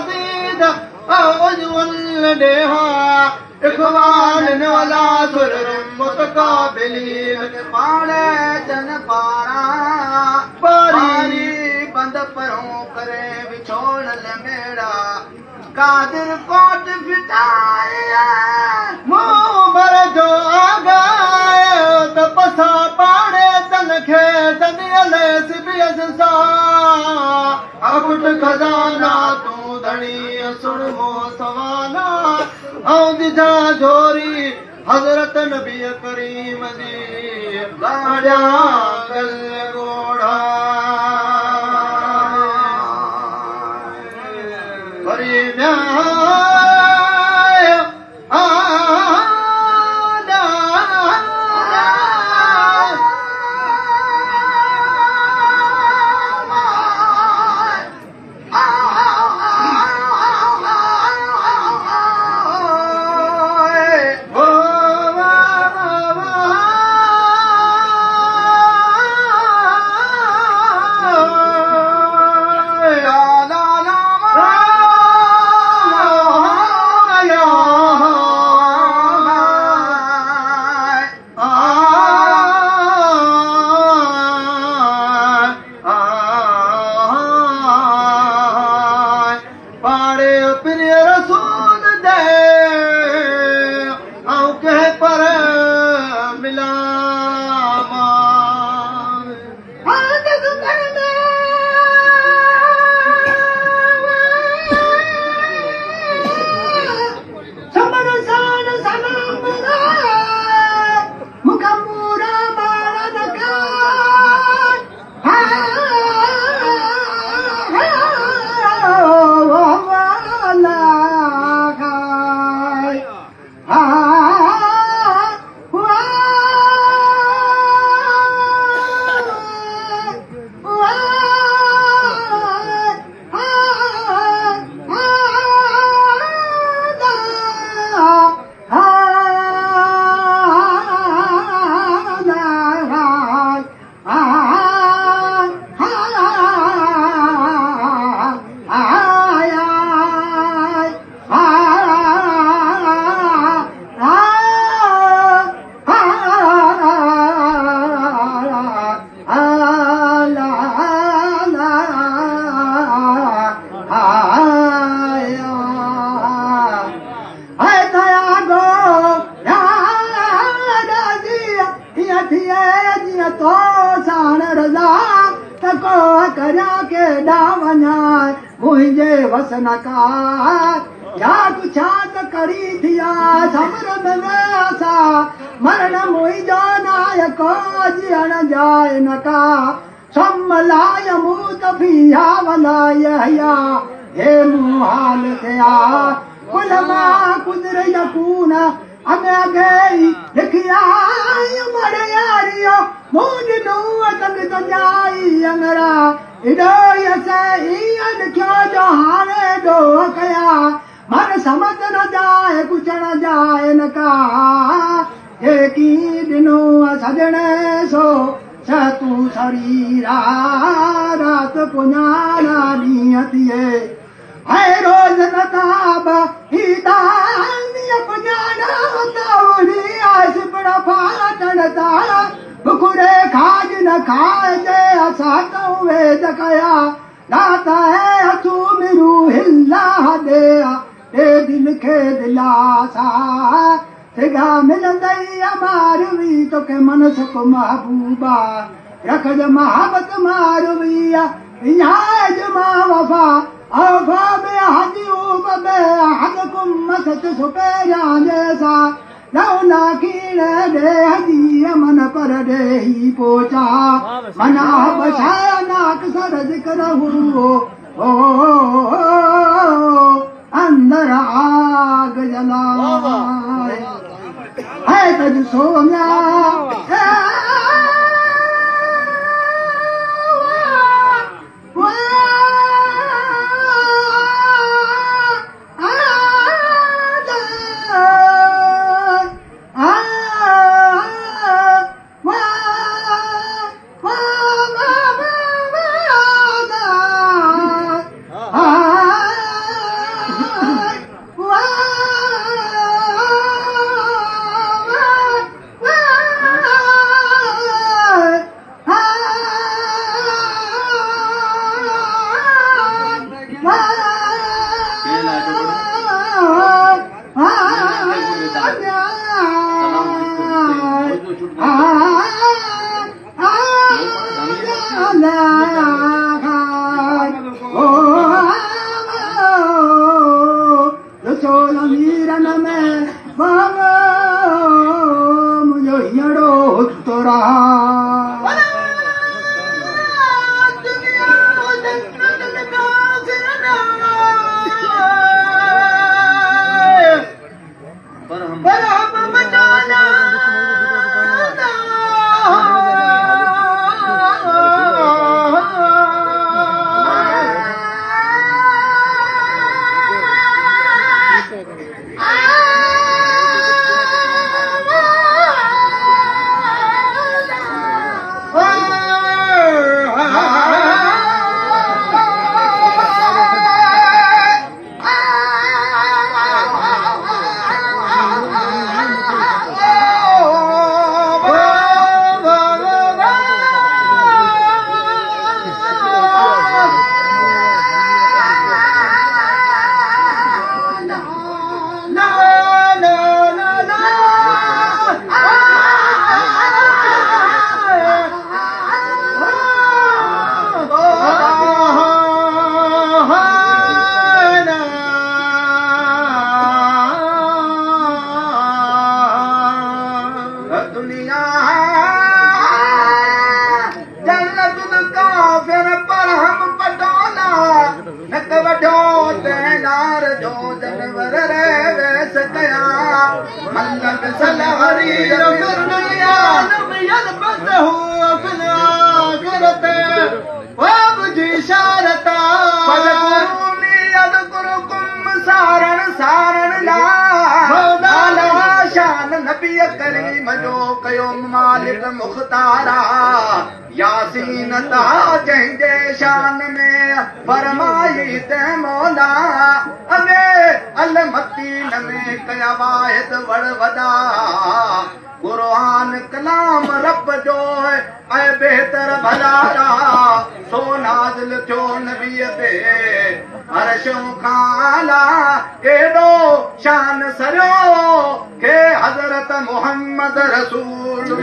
عزيز عجو لديها إخوان ولا سرر متقابلين पाड़े जन पारा पारी बंद परों करे विछोड़ ले मेरा कादिर कोट फिटाया मुंह भर जो आगाए त पसा पाड़े तन खे तनियले सिबियस सा अकुट खजाना तू धणी सुणो सवाना ऐं दिजा जोरी हज़रत नबी करीम जी गाड़िया गल गोड़ा वरी वसन का या कुछा त करी थिया समर में आसा मरण मुई जो नायको जियण जाए नका सम्मलाय मूत फिया वलाय हया हे मुहाल थिया कुलमा कुदर यकून अगे गई लिखिया मर यारियो मूज नु तंग तंजाई अंगरा इडो यसे ईअन क्यों जो हाने दो कया मन समझ न जाए कुछ न जाए न का की दिनो सजने सो तू शरीरा रात पुञाना नियतिए है रोज नताब ही दानिय पुञाना तावली आस बड़ा फाटन तारा बुकुरे खाज न खाए जे असा तो वेद कया लाता है अचू मिरू हिल्ला दे ते दिल के दिलासा सिगा मिलंदई मारवी तो के मन सुख महबूबा रख ज मोहब्बत मारवी याज मा वफा अफा में हजूब में हद कुम सत सुपे जैसा लौना कीड़े दे हजी मन पर दे ही पोचा मना बछाया नाक सरज करहू ओ अंदर आग जलाए है तज सोम्या करीम जो कयो मालिक मुख्तारा यासीन ता जंहिंजे शान में फरमाई ते मौला अगे अलमतीन में कया वाहिद वड़ वॾा कुरान कलाम रब जो ऐं बेहतर भलारा सो नाज़िल थियो नबीअ ते अर्शों खां आला एॾो शान सरियो के हज़रत मोहम्मद रसूल